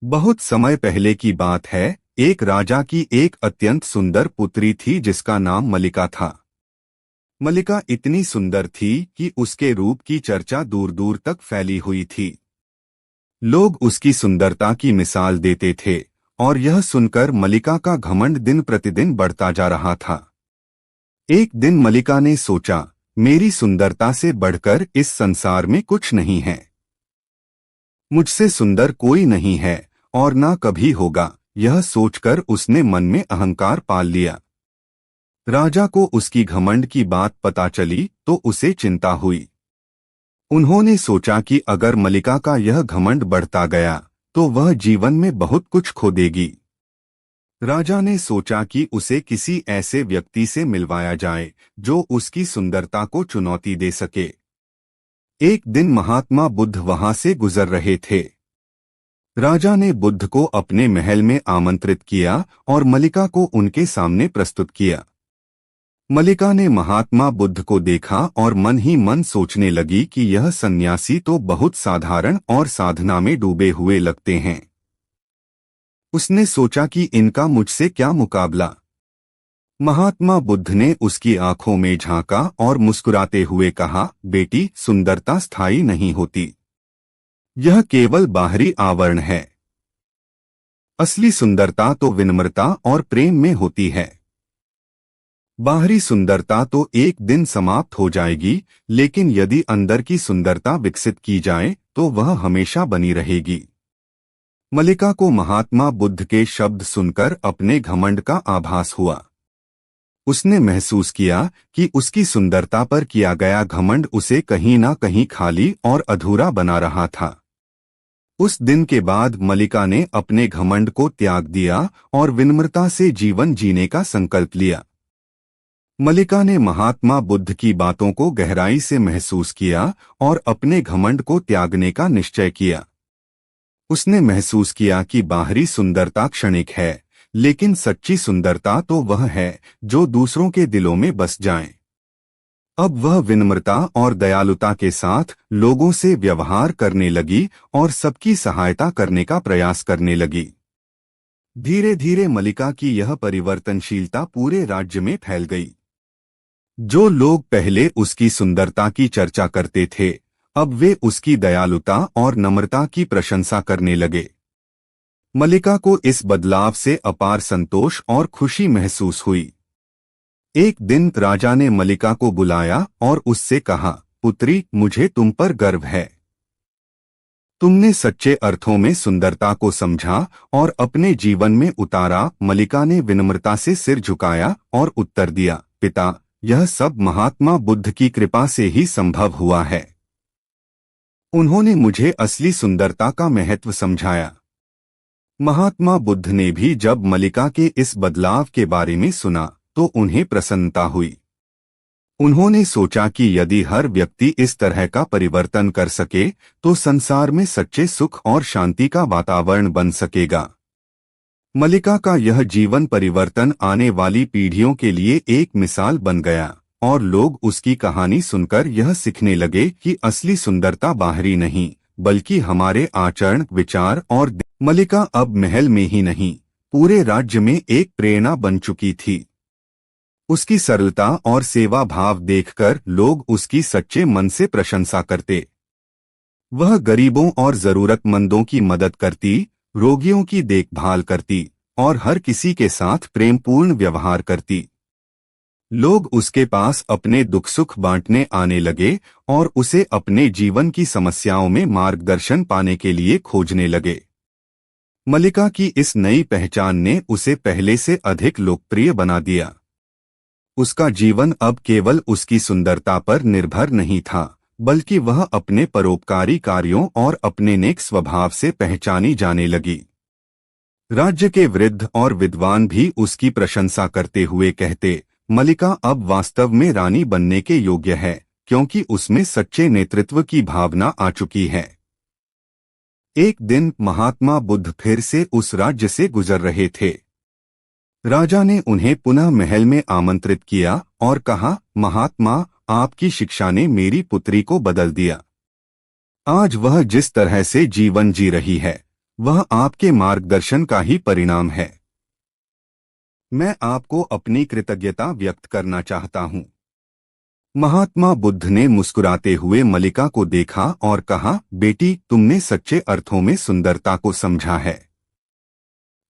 बहुत समय पहले की बात है। एक राजा की एक अत्यंत सुंदर पुत्री थी जिसका नाम मलिका था। मलिका इतनी सुंदर थी कि उसके रूप की चर्चा दूर दूर तक फैली हुई थी। लोग उसकी सुंदरता की मिसाल देते थे और यह सुनकर मलिका का घमंड दिन प्रतिदिन बढ़ता जा रहा था। एक दिन मलिका ने सोचा, मेरी सुंदरता से बढ़कर इस संसार में कुछ नहीं है। मुझसे सुंदर कोई नहीं है और ना कभी होगा। यह सोचकर उसने मन में अहंकार पाल लिया। राजा को उसकी घमंड की बात पता चली तो उसे चिंता हुई। उन्होंने सोचा कि अगर मलिका का यह घमंड बढ़ता गया तो वह जीवन में बहुत कुछ खो देगी। राजा ने सोचा कि उसे किसी ऐसे व्यक्ति से मिलवाया जाए जो उसकी सुंदरता को चुनौती दे सके। एक दिन महात्मा बुद्ध वहां से गुजर रहे थे। राजा ने बुद्ध को अपने महल में आमंत्रित किया और मलिका को उनके सामने प्रस्तुत किया। मलिका ने महात्मा बुद्ध को देखा और मन ही मन सोचने लगी कि यह सन्यासी तो बहुत साधारण और साधना में डूबे हुए लगते हैं। उसने सोचा कि इनका मुझसे क्या मुकाबला। महात्मा बुद्ध ने उसकी आंखों में झांका और मुस्कुराते हुए कहा, बेटी, सुंदरता स्थायी नहीं होती। यह केवल बाहरी आवरण है। असली सुंदरता तो विनम्रता और प्रेम में होती है। बाहरी सुंदरता तो एक दिन समाप्त हो जाएगी, लेकिन यदि अंदर की सुंदरता विकसित की जाए तो वह हमेशा बनी रहेगी। मलिका को महात्मा बुद्ध के शब्द सुनकर अपने घमंड का आभास हुआ। उसने महसूस किया कि उसकी सुंदरता पर किया गया घमंड उसे कहीं ना कहीं खाली और अधूरा बना रहा था। उस दिन के बाद मलिका ने अपने घमंड को त्याग दिया और विनम्रता से जीवन जीने का संकल्प लिया। मलिका ने महात्मा बुद्ध की बातों को गहराई से महसूस किया और अपने घमंड को त्यागने का निश्चय किया। उसने महसूस किया कि बाहरी सुंदरता क्षणिक है, लेकिन सच्ची सुंदरता तो वह है जो दूसरों के दिलों में बस जाए। अब वह विनम्रता और दयालुता के साथ लोगों से व्यवहार करने लगी और सबकी सहायता करने का प्रयास करने लगी। धीरे धीरे मलिका की यह परिवर्तनशीलता पूरे राज्य में फैल गई। जो लोग पहले उसकी सुंदरता की चर्चा करते थे, अब वे उसकी दयालुता और नम्रता की प्रशंसा करने लगे। मलिका को इस बदलाव से अपार संतोष और खुशी महसूस हुई। एक दिन राजा ने मलिका को बुलाया और उससे कहा, पुत्री, मुझे तुम पर गर्व है। तुमने सच्चे अर्थों में सुंदरता को समझा और अपने जीवन में उतारा। मलिका ने विनम्रता से सिर झुकाया और उत्तर दिया, पिता, यह सब महात्मा बुद्ध की कृपा से ही संभव हुआ है। उन्होंने मुझे असली सुंदरता का महत्व समझाया। महात्मा बुद्ध ने भी जब मलिका के इस बदलाव के बारे में सुना तो उन्हें प्रसन्नता हुई। उन्होंने सोचा कि यदि हर व्यक्ति इस तरह का परिवर्तन कर सके तो संसार में सच्चे सुख और शांति का वातावरण बन सकेगा। मलिका का यह जीवन परिवर्तन आने वाली पीढ़ियों के लिए एक मिसाल बन गया और लोग उसकी कहानी सुनकर यह सीखने लगे कि असली सुंदरता बाहरी नहीं बल्कि हमारे आचरण, विचार और मलिका अब महल में ही नहीं, पूरे राज्य में एक प्रेरणा बन चुकी थी। उसकी सरलता और सेवा भाव देखकर लोग उसकी सच्चे मन से प्रशंसा करते। वह गरीबों और जरूरतमंदों की मदद करती, रोगियों की देखभाल करती और हर किसी के साथ प्रेमपूर्ण व्यवहार करती। लोग उसके पास अपने दुख सुख बांटने आने लगे और उसे अपने जीवन की समस्याओं में मार्गदर्शन पाने के लिए खोजने लगे। मलिका की इस नई पहचान ने उसे पहले से अधिक लोकप्रिय बना दिया। उसका जीवन अब केवल उसकी सुंदरता पर निर्भर नहीं था, बल्कि वह अपने परोपकारी कार्यों और अपने नेक स्वभाव से पहचानी जाने लगी। राज्य के वृद्ध और विद्वान भी उसकी प्रशंसा करते हुए कहते, मलिका अब वास्तव में रानी बनने के योग्य है, क्योंकि उसमें सच्चे नेतृत्व की भावना आ चुकी है। एक दिन महात्मा बुद्ध फिर से उस राज्य से गुजर रहे थे। राजा ने उन्हें पुनः महल में आमंत्रित किया और कहा, महात्मा, आपकी शिक्षा ने मेरी पुत्री को बदल दिया। आज वह जिस तरह से जीवन जी रही है वह आपके मार्गदर्शन का ही परिणाम है। मैं आपको अपनी कृतज्ञता व्यक्त करना चाहता हूँ। महात्मा बुद्ध ने मुस्कुराते हुए मलिका को देखा और कहा, बेटी, तुमने सच्चे अर्थों में सुंदरता को समझा है।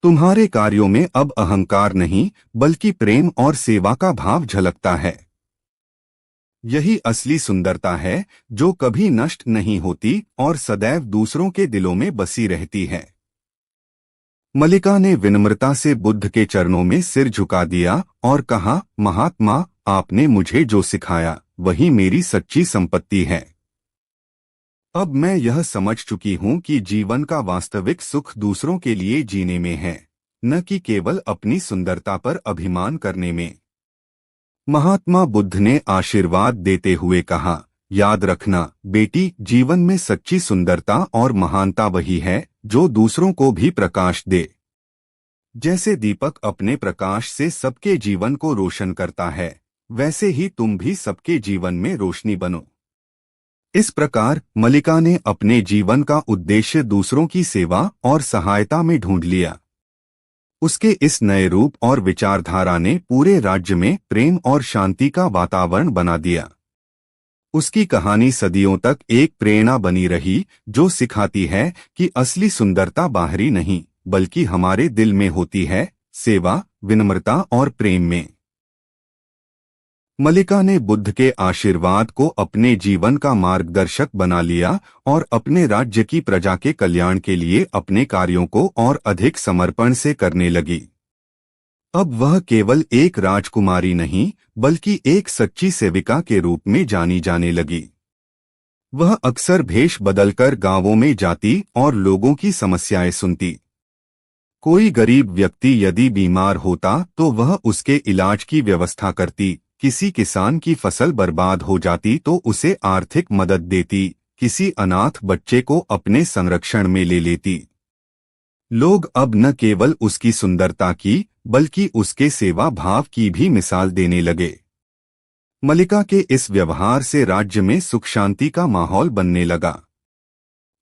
तुम्हारे कार्यों में अब अहंकार नहीं, बल्कि प्रेम और सेवा का भाव झलकता है। यही असली सुंदरता है, जो कभी नष्ट नहीं होती और सदैव दूसरों के दिलों में बसी रहती है। मलिका ने विनम्रता से बुद्ध के चरणों में सिर झुका दिया और कहा, महात्मा, आपने मुझे जो सिखाया वही मेरी सच्ची संपत्ति है। अब मैं यह समझ चुकी हूँ कि जीवन का वास्तविक सुख दूसरों के लिए जीने में है, न कि केवल अपनी सुंदरता पर अभिमान करने में। महात्मा बुद्ध ने आशीर्वाद देते हुए कहा, याद रखना बेटी, जीवन में सच्ची सुंदरता और महानता वही है जो दूसरों को भी प्रकाश दे। जैसे दीपक अपने प्रकाश से सबके जीवन को रोशन करता है, वैसे ही तुम भी सबके जीवन में रोशनी बनो। इस प्रकार मलिका ने अपने जीवन का उद्देश्य दूसरों की सेवा और सहायता में ढूंढ लिया। उसके इस नए रूप और विचारधारा ने पूरे राज्य में प्रेम और शांति का वातावरण बना दिया। उसकी कहानी सदियों तक एक प्रेरणा बनी रही, जो सिखाती है कि असली सुंदरता बाहरी नहीं, बल्कि हमारे दिल में होती है, सेवा, विनम्रता और प्रेम में। मलिका ने बुद्ध के आशीर्वाद को अपने जीवन का मार्गदर्शक बना लिया और अपने राज्य की प्रजा के कल्याण के लिए अपने कार्यों को और अधिक समर्पण से करने लगी। अब वह केवल एक राजकुमारी नहीं, बल्कि एक सच्ची सेविका के रूप में जानी जाने लगी। वह अक्सर भेष बदलकर गांवों में जाती और लोगों की समस्याएं सुनती। कोई गरीब व्यक्ति यदि बीमार होता तो वह उसके इलाज की व्यवस्था करती, किसी किसान की फसल बर्बाद हो जाती तो उसे आर्थिक मदद देती, किसी अनाथ बच्चे को अपने संरक्षण में ले लेती। लोग अब न केवल उसकी सुंदरता की, बल्कि उसके सेवा भाव की भी मिसाल देने लगे। मलिका के इस व्यवहार से राज्य में सुख शांति का माहौल बनने लगा।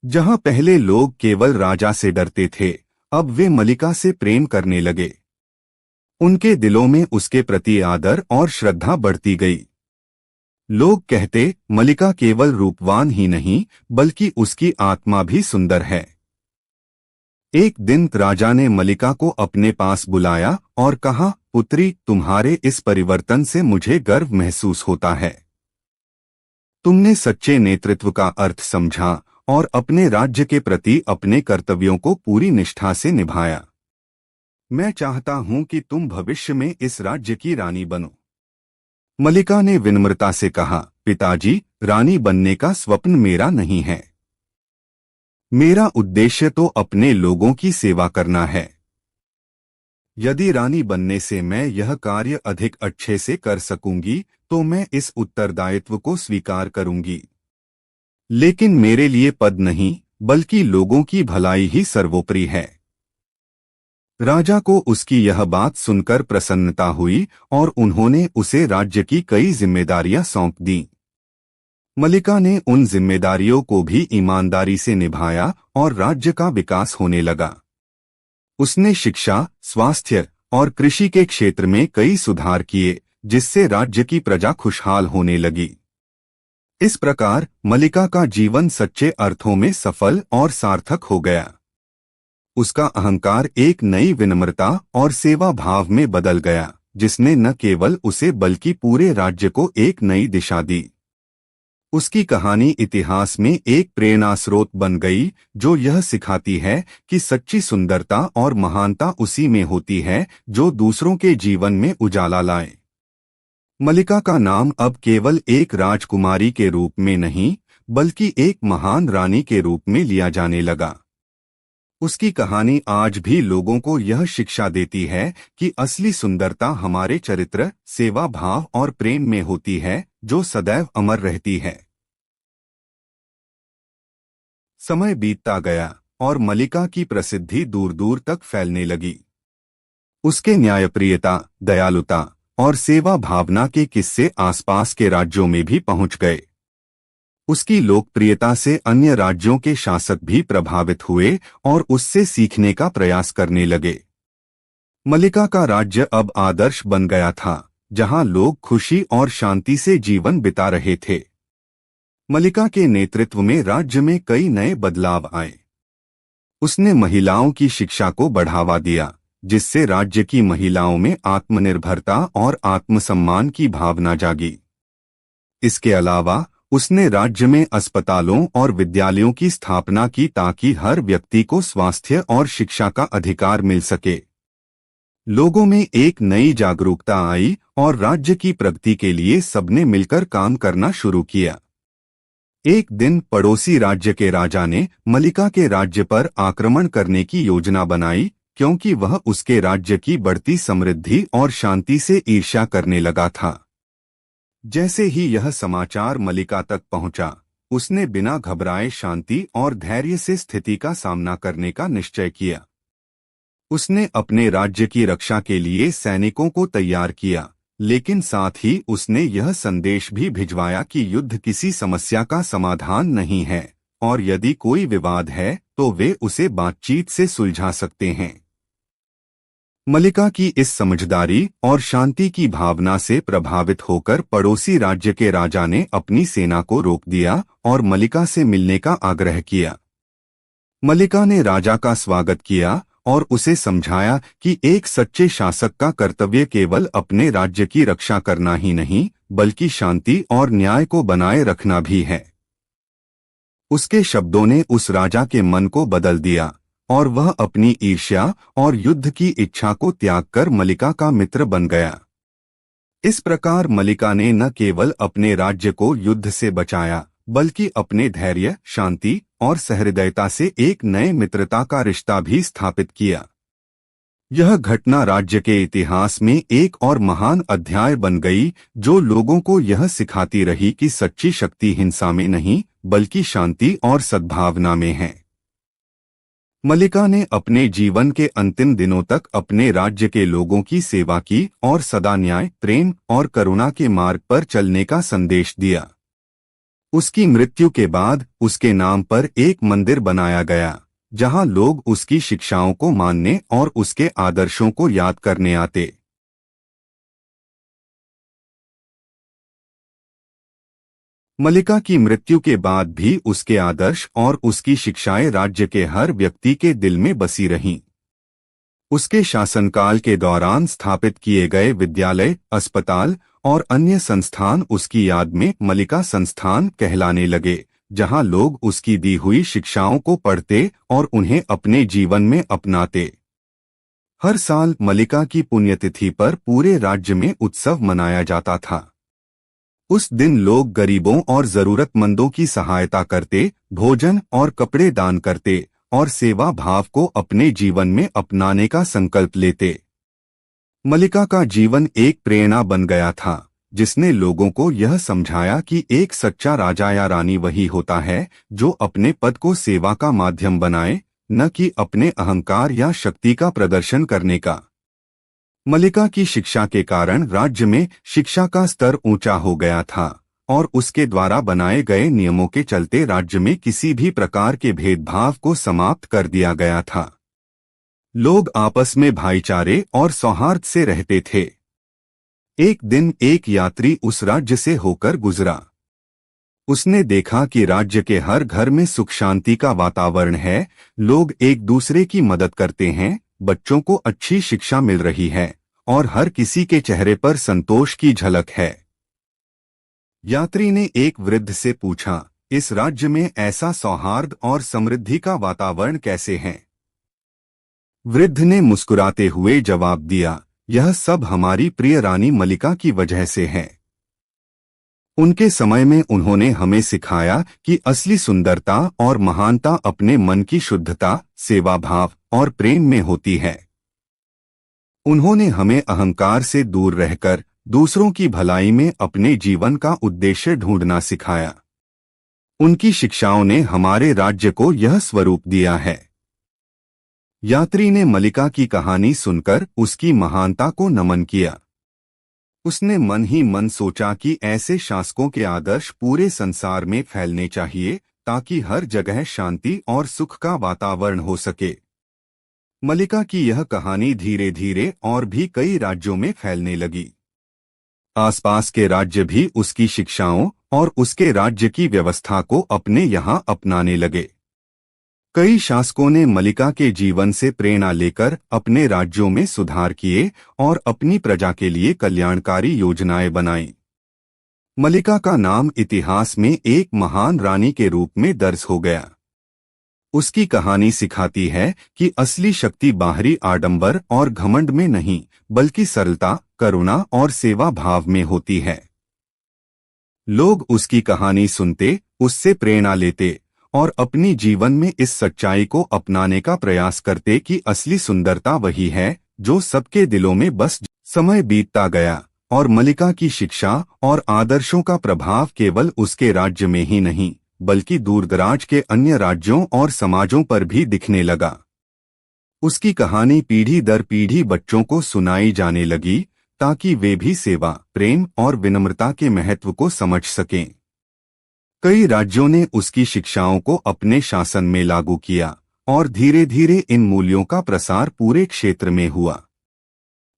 जहां पहले लोग केवल राजा से डरते थे, अब वे मलिका से प्रेम करने लगे। उनके दिलों में उसके प्रति आदर और श्रद्धा बढ़ती गई। लोग कहते, मलिका केवल रूपवान ही नहीं, बल्कि उसकी आत्मा भी सुंदर है। एक दिन राजा ने मलिका को अपने पास बुलाया और कहा, पुत्री, तुम्हारे इस परिवर्तन से मुझे गर्व महसूस होता है। तुमने सच्चे नेतृत्व का अर्थ समझा और अपने राज्य के प्रति अपने कर्तव्यों को पूरी निष्ठा से निभाया। मैं चाहता हूं कि तुम भविष्य में इस राज्य की रानी बनो। मलिका ने विनम्रता से कहा, पिताजी, रानी बनने का स्वप्न मेरा नहीं है। मेरा उद्देश्य तो अपने लोगों की सेवा करना है। यदि रानी बनने से मैं यह कार्य अधिक अच्छे से कर सकूंगी, तो मैं इस उत्तरदायित्व को स्वीकार करूंगी। लेकिन मेरे लिए पद नहीं, बल्कि लोगों की भलाई ही सर्वोपरि है। राजा को उसकी यह बात सुनकर प्रसन्नता हुई और उन्होंने उसे राज्य की कई जिम्मेदारियां सौंप दीं। मलिका ने उन जिम्मेदारियों को भी ईमानदारी से निभाया और राज्य का विकास होने लगा। उसने शिक्षा, स्वास्थ्य और कृषि के क्षेत्र में कई सुधार किए, जिससे राज्य की प्रजा खुशहाल होने लगी। इस प्रकार मलिका का जीवन सच्चे अर्थों में सफल और सार्थक हो गया। उसका अहंकार एक नई विनम्रता और सेवा भाव में बदल गया, जिसने न केवल उसे बल्कि पूरे राज्य को एक नई दिशा दी। उसकी कहानी इतिहास में एक प्रेरणा स्रोत बन गई, जो यह सिखाती है कि सच्ची सुंदरता और महानता उसी में होती है जो दूसरों के जीवन में उजाला लाए। मलिका का नाम अब केवल एक राजकुमारी के रूप में नहीं, बल्कि एक महान रानी के रूप में लिया जाने लगा। उसकी कहानी आज भी लोगों को यह शिक्षा देती है कि असली सुंदरता हमारे चरित्र, सेवा भाव और प्रेम में होती है, जो सदैव अमर रहती है। समय बीतता गया और मलिका की प्रसिद्धि दूर दूर तक फैलने लगी। उसके न्यायप्रियता, दयालुता और सेवा भावना के किस्से आसपास के राज्यों में भी पहुंच गए। उसकी लोकप्रियता से अन्य राज्यों के शासक भी प्रभावित हुए और उससे सीखने का प्रयास करने लगे। मलिका का राज्य अब आदर्श बन गया था, जहां लोग खुशी और शांति से जीवन बिता रहे थे। मलिका के नेतृत्व में राज्य में कई नए बदलाव आए। उसने महिलाओं की शिक्षा को बढ़ावा दिया, जिससे राज्य की महिलाओं में आत्मनिर्भरता और आत्मसम्मान की भावना जागी। इसके अलावा उसने राज्य में अस्पतालों और विद्यालयों की स्थापना की ताकि हर व्यक्ति को स्वास्थ्य और शिक्षा का अधिकार मिल सके। लोगों में एक नई जागरूकता आई और राज्य की प्रगति के लिए सबने मिलकर काम करना शुरू किया। एक दिन पड़ोसी राज्य के राजा ने मलिका के राज्य पर आक्रमण करने की योजना बनाई, क्योंकि वह उसके राज्य की बढ़ती समृद्धि और शांति से ईर्ष्या करने लगा था। जैसे ही यह समाचार मलिका तक पहुंचा, उसने बिना घबराए शांति और धैर्य से स्थिति का सामना करने का निश्चय किया। उसने अपने राज्य की रक्षा के लिए सैनिकों को तैयार किया, लेकिन साथ ही उसने यह संदेश भी भिजवाया कि युद्ध किसी समस्या का समाधान नहीं है और यदि कोई विवाद है तो वे उसे बातचीत से सुलझा सकते हैं। मलिका की इस समझदारी और शांति की भावना से प्रभावित होकर पड़ोसी राज्य के राजा ने अपनी सेना को रोक दिया और मलिका से मिलने का आग्रह किया। मलिका ने राजा का स्वागत किया और उसे समझाया कि एक सच्चे शासक का कर्तव्य केवल अपने राज्य की रक्षा करना ही नहीं, बल्कि शांति और न्याय को बनाए रखना भी है। उसके शब्दों ने उस राजा के मन को बदल दिया और वह अपनी ईर्ष्या और युद्ध की इच्छा को त्याग कर मलिका का मित्र बन गया। इस प्रकार मलिका ने न केवल अपने राज्य को युद्ध से बचाया, बल्कि अपने धैर्य, शांति और सहृदयता से एक नए मित्रता का रिश्ता भी स्थापित किया। यह घटना राज्य के इतिहास में एक और महान अध्याय बन गई, जो लोगों को यह सिखाती रही कि सच्ची शक्ति हिंसा में नहीं, बल्कि शांति और सद्भावना में है। मलिका ने अपने जीवन के अंतिम दिनों तक अपने राज्य के लोगों की सेवा की और सदा न्याय, प्रेम और करुणा के मार्ग पर चलने का संदेश दिया। उसकी मृत्यु के बाद उसके नाम पर एक मंदिर बनाया गया, जहां लोग उसकी शिक्षाओं को मानने और उसके आदर्शों को याद करने आते। मलिका की मृत्यु के बाद भी उसके आदर्श और उसकी शिक्षाएं राज्य के हर व्यक्ति के दिल में बसी रहीं। उसके शासनकाल के दौरान स्थापित किए गए विद्यालय, अस्पताल और अन्य संस्थान उसकी याद में मलिका संस्थान कहलाने लगे, जहां लोग उसकी दी हुई शिक्षाओं को पढ़ते और उन्हें अपने जीवन में अपनाते। हर साल मलिका की पुण्यतिथि पर पूरे राज्य में उत्सव मनाया जाता था। उस दिन लोग गरीबों और जरूरतमंदों की सहायता करते, भोजन और कपड़े दान करते और सेवा भाव को अपने जीवन में अपनाने का संकल्प लेते। मलिका का जीवन एक प्रेरणा बन गया था, जिसने लोगों को यह समझाया कि एक सच्चा राजा या रानी वही होता है जो अपने पद को सेवा का माध्यम बनाए, न कि अपने अहंकार या शक्ति का प्रदर्शन करने का। मलिका की शिक्षा के कारण राज्य में शिक्षा का स्तर ऊंचा हो गया था और उसके द्वारा बनाए गए नियमों के चलते राज्य में किसी भी प्रकार के भेदभाव को समाप्त कर दिया गया था। लोग आपस में भाईचारे और सौहार्द से रहते थे। एक दिन एक यात्री उस राज्य से होकर गुजरा। उसने देखा कि राज्य के हर घर में सुख शांति का वातावरण है, लोग एक दूसरे की मदद करते हैं, बच्चों को अच्छी शिक्षा मिल रही है और हर किसी के चेहरे पर संतोष की झलक है। यात्री ने एक वृद्ध से पूछा, इस राज्य में ऐसा सौहार्द और समृद्धि का वातावरण कैसे है? वृद्ध ने मुस्कुराते हुए जवाब दिया, यह सब हमारी प्रिय रानी मलिका की वजह से है। उनके समय में उन्होंने हमें सिखाया कि असली सुंदरता और महानता अपने मन की शुद्धता, सेवा भाव और प्रेम में होती है। उन्होंने हमें अहंकार से दूर रहकर दूसरों की भलाई में अपने जीवन का उद्देश्य ढूंढना सिखाया। उनकी शिक्षाओं ने हमारे राज्य को यह स्वरूप दिया है। यात्री ने मलिका की कहानी सुनकर उसकी महानता को नमन किया। उसने मन ही मन सोचा कि ऐसे शासकों के आदर्श पूरे संसार में फैलने चाहिए ताकि हर जगह शांति और सुख का वातावरण हो सके। मलिका की यह कहानी धीरे धीरे और भी कई राज्यों में फैलने लगी। आसपास के राज्य भी उसकी शिक्षाओं और उसके राज्य की व्यवस्था को अपने यहाँ अपनाने लगे। कई शासकों ने मलिका के जीवन से प्रेरणा लेकर अपने राज्यों में सुधार किए और अपनी प्रजा के लिए कल्याणकारी योजनाएं बनाईं। मलिका का नाम इतिहास में एक महान रानी के रूप में दर्ज हो गया। उसकी कहानी सिखाती है कि असली शक्ति बाहरी आडंबर और घमंड में नहीं, बल्कि सरलता, करुणा और सेवा भाव में होती है। लोग उसकी कहानी सुनते, उससे प्रेरणा लेते और अपनी जीवन में इस सच्चाई को अपनाने का प्रयास करते कि असली सुंदरता वही है जो सबके दिलों में बस। समय बीतता गया और मलिका की शिक्षा और आदर्शों का प्रभाव केवल उसके राज्य में ही नहीं, बल्कि दूरदराज के अन्य राज्यों और समाजों पर भी दिखने लगा। उसकी कहानी पीढ़ी दर पीढ़ी बच्चों को सुनाई जाने लगी ताकि वे भी सेवा, प्रेम और विनम्रता के महत्व को समझ सकें। कई राज्यों ने उसकी शिक्षाओं को अपने शासन में लागू किया और धीरे धीरे इन मूल्यों का प्रसार पूरे क्षेत्र में हुआ।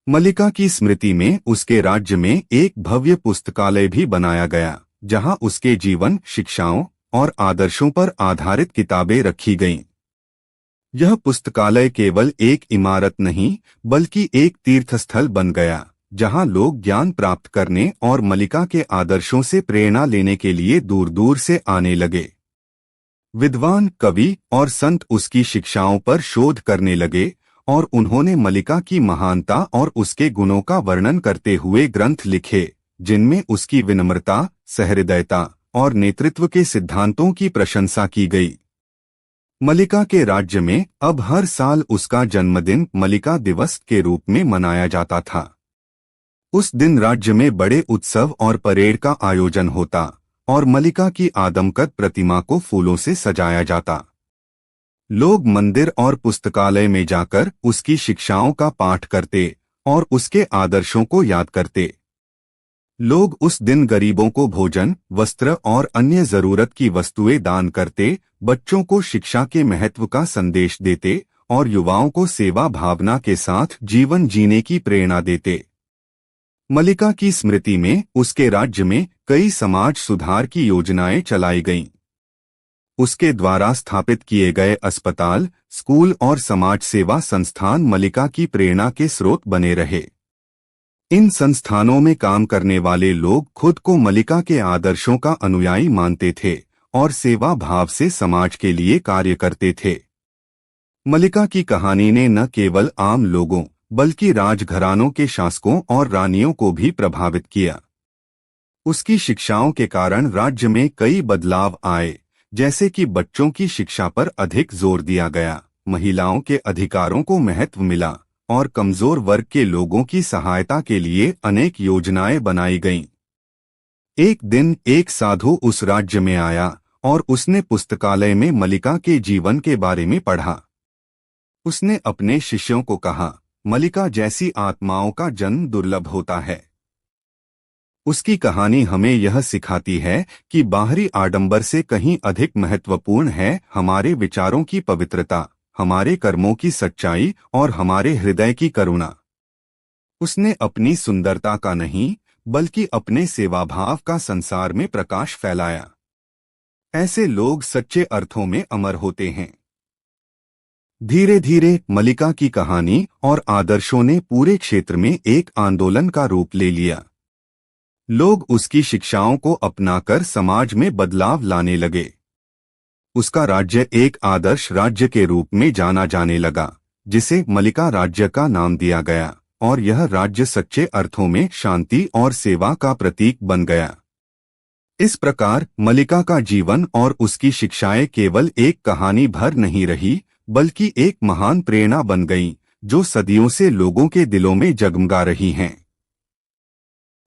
मलिका की स्मृति में उसके राज्य में एक भव्य पुस्तकालय भी बनाया गया, जहां उसके जीवन, शिक्षाओं और आदर्शों पर आधारित किताबें रखी गईं। यह पुस्तकालय केवल एक इमारत नहीं, बल्कि एक तीर्थस्थल बन गया, जहां लोग ज्ञान प्राप्त करने और मलिका के आदर्शों से प्रेरणा लेने के लिए दूर दूर से आने लगे। विद्वान, कवि और संत उसकी शिक्षाओं पर शोध करने लगे और उन्होंने मलिका की महानता और उसके गुणों का वर्णन करते हुए ग्रंथ लिखे, जिनमें उसकी विनम्रता, सहृदयता और नेतृत्व के सिद्धांतों की प्रशंसा की गई। मलिका के राज्य में अब हर साल उसका जन्मदिन मलिका दिवस के रूप में मनाया जाता था। उस दिन राज्य में बड़े उत्सव और परेड का आयोजन होता और मलिका की आदमकद प्रतिमा को फूलों से सजाया जाता। लोग मंदिर और पुस्तकालय में जाकर उसकी शिक्षाओं का पाठ करते और उसके आदर्शों को याद करते। लोग उस दिन गरीबों को भोजन, वस्त्र और अन्य जरूरत की वस्तुएं दान करते, बच्चों को शिक्षा के महत्व का संदेश देते और युवाओं को सेवा भावना के साथ जीवन जीने की प्रेरणा देते। मलिका की स्मृति में उसके राज्य में कई समाज सुधार की योजनाएं चलाई गईं। उसके द्वारा स्थापित किए गए अस्पताल, स्कूल और समाज सेवा संस्थान मलिका की प्रेरणा के स्रोत बने रहे। इन संस्थानों में काम करने वाले लोग खुद को मलिका के आदर्शों का अनुयायी मानते थे और सेवा भाव से समाज के लिए कार्य करते थे। मलिका की कहानी ने न केवल आम लोगों, बल्कि राजघरानों के शासकों और रानियों को भी प्रभावित किया। उसकी शिक्षाओं के कारण राज्य में कई बदलाव आए, जैसे कि बच्चों की शिक्षा पर अधिक जोर दिया गया, महिलाओं के अधिकारों को महत्व मिला और कमजोर वर्ग के लोगों की सहायता के लिए अनेक योजनाएं बनाई गईं। एक दिन एक साधु उस राज्य में आया और उसने पुस्तकालय में मलिका के जीवन के बारे में पढ़ा। उसने अपने शिष्यों को कहा, मलिका जैसी आत्माओं का जन्म दुर्लभ होता है। उसकी कहानी हमें यह सिखाती है कि बाहरी आडंबर से कहीं अधिक महत्वपूर्ण है हमारे विचारों की पवित्रता, हमारे कर्मों की सच्चाई और हमारे हृदय की करुणा। उसने अपनी सुंदरता का नहीं, बल्कि अपने सेवाभाव का संसार में प्रकाश फैलाया। ऐसे लोग सच्चे अर्थों में अमर होते हैं। धीरे धीरे मलिका की कहानी और आदर्शों ने पूरे क्षेत्र में एक आंदोलन का रूप ले लिया। लोग उसकी शिक्षाओं को अपनाकर समाज में बदलाव लाने लगे। उसका राज्य एक आदर्श राज्य के रूप में जाना जाने लगा, जिसे मलिका राज्य का नाम दिया गया, और यह राज्य सच्चे अर्थों में शांति और सेवा का प्रतीक बन गया। इस प्रकार मलिका का जीवन और उसकी शिक्षाएं केवल एक कहानी भर नहीं रही, बल्कि एक महान प्रेरणा बन गईं, जो सदियों से लोगों के दिलों में जगमगा रही हैं।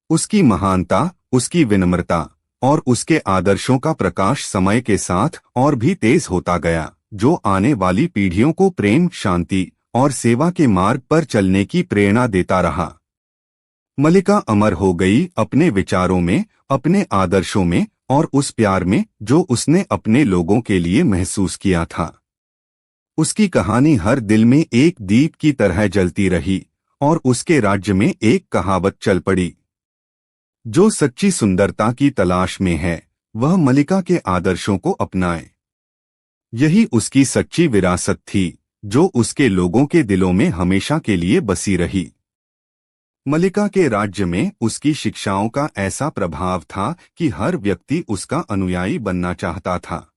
उसकी महानता, उसकी विनम्रता और उसके आदर्शों का प्रकाश समय के साथ और भी तेज होता गया, जो आने वाली पीढ़ियों को प्रेम, शांति और सेवा के मार्ग पर चलने की प्रेरणा देता रहा। मलिका अमर हो गई अपने विचारों में, अपने आदर्शों में और उस प्यार में जो उसने अपने लोगों के लिए महसूस किया था। उसकी कहानी हर दिल में एक दीप की तरह जलती रही और उसके राज्य में एक कहावत चल पड़ी, जो सच्ची सुंदरता की तलाश में है वह मलिका के आदर्शों को अपनाए। यही उसकी सच्ची विरासत थी जो उसके लोगों के दिलों में हमेशा के लिए बसी रही। मलिका के राज्य में उसकी शिक्षाओं का ऐसा प्रभाव था कि हर व्यक्ति उसका अनुयायी बनना चाहता था।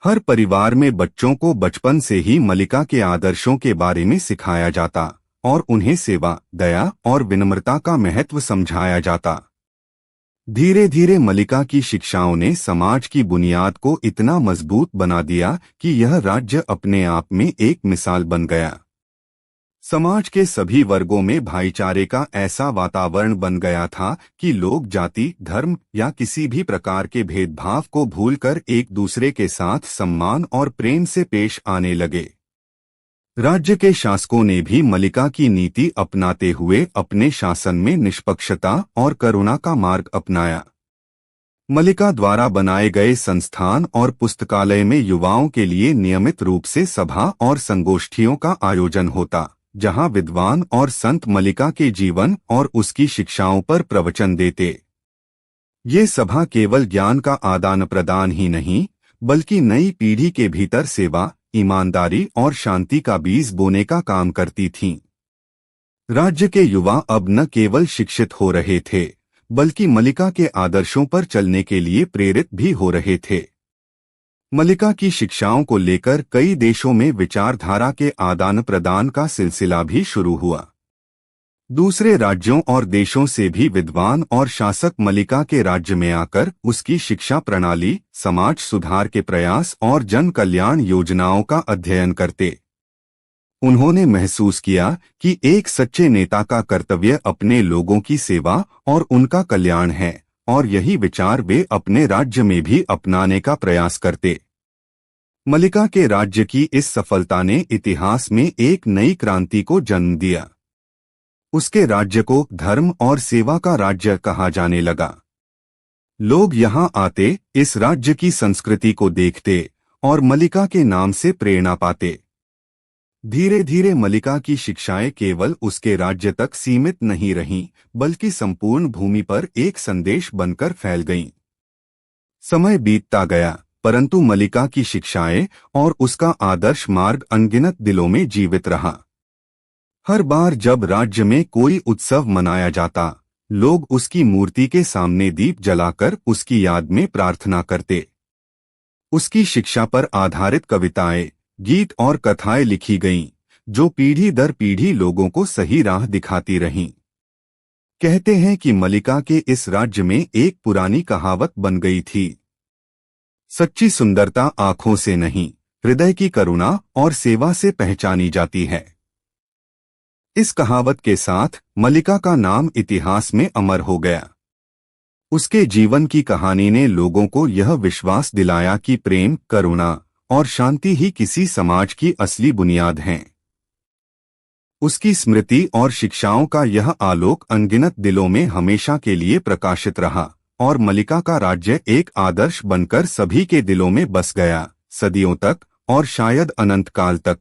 हर परिवार में बच्चों को बचपन से ही मलिका के आदर्शों के बारे में सिखाया जाता और उन्हें सेवा, दया और विनम्रता का महत्व समझाया जाता। धीरे धीरे मलिका की शिक्षाओं ने समाज की बुनियाद को इतना मजबूत बना दिया कि यह राज्य अपने आप में एक मिसाल बन गया। समाज के सभी वर्गों में भाईचारे का ऐसा वातावरण बन गया था कि लोग जाति, धर्म या किसी भी प्रकार के भेदभाव को भूलकर एक दूसरे के साथ सम्मान और प्रेम से पेश आने लगे। राज्य के शासकों ने भी मलिका की नीति अपनाते हुए अपने शासन में निष्पक्षता और करुणा का मार्ग अपनाया। मलिका द्वारा बनाए गए संस्थान और पुस्तकालय में युवाओं के लिए नियमित रूप से सभा और संगोष्ठियों का आयोजन होता, जहां विद्वान और संत मलिका के जीवन और उसकी शिक्षाओं पर प्रवचन देते। ये सभा केवल ज्ञान का आदान प्रदान ही नहीं, बल्कि नई पीढ़ी के भीतर सेवा, ईमानदारी और शांति का बीज बोने का काम करती थीं। राज्य के युवा अब न केवल शिक्षित हो रहे थे, बल्कि मलिका के आदर्शों पर चलने के लिए प्रेरित भी हो रहे थे। मलिका की शिक्षाओं को लेकर कई देशों में विचारधारा के आदान प्रदान का सिलसिला भी शुरू हुआ। दूसरे राज्यों और देशों से भी विद्वान और शासक मलिका के राज्य में आकर उसकी शिक्षा प्रणाली, समाज सुधार के प्रयास और जन कल्याण योजनाओं का अध्ययन करते। उन्होंने महसूस किया कि एक सच्चे नेता का कर्तव्य अपने लोगों की सेवा और उनका कल्याण है, और यही विचार वे अपने राज्य में भी अपनाने का प्रयास करते। मलिका के राज्य की इस सफलता ने इतिहास में एक नई क्रांति को जन्म दिया। उसके राज्य को धर्म और सेवा का राज्य कहा जाने लगा। लोग यहाँ आते, इस राज्य की संस्कृति को देखते और मलिका के नाम से प्रेरणा पाते। धीरे धीरे मलिका की शिक्षाएं केवल उसके राज्य तक सीमित नहीं रहीं, बल्कि संपूर्ण भूमि पर एक संदेश बनकर फैल गईं। समय बीतता गया, परंतु मलिका की शिक्षाएं और उसका आदर्श मार्ग अनगिनत दिलों में जीवित रहा। हर बार जब राज्य में कोई उत्सव मनाया जाता, लोग उसकी मूर्ति के सामने दीप जलाकर उसकी याद में प्रार्थना करते। उसकी शिक्षा पर आधारित कविताएं, गीत और कथाएं लिखी गईं, जो पीढ़ी दर पीढ़ी लोगों को सही राह दिखाती रहीं। कहते हैं कि मलिका के इस राज्य में एक पुरानी कहावत बन गई थी, सच्ची सुंदरता आंखों से नहीं, हृदय की करुणा और सेवा से पहचानी जाती है। इस कहावत के साथ मलिका का नाम इतिहास में अमर हो गया। उसके जीवन की कहानी ने लोगों को यह विश्वास दिलाया कि प्रेम, करुणा और शांति ही किसी समाज की असली बुनियाद हैं। उसकी स्मृति और शिक्षाओं का यह आलोक अनगिनत दिलों में हमेशा के लिए प्रकाशित रहा, और मलिका का राज्य एक आदर्श बनकर सभी के दिलों में बस गया, सदियों तक और शायद अनंत काल तक।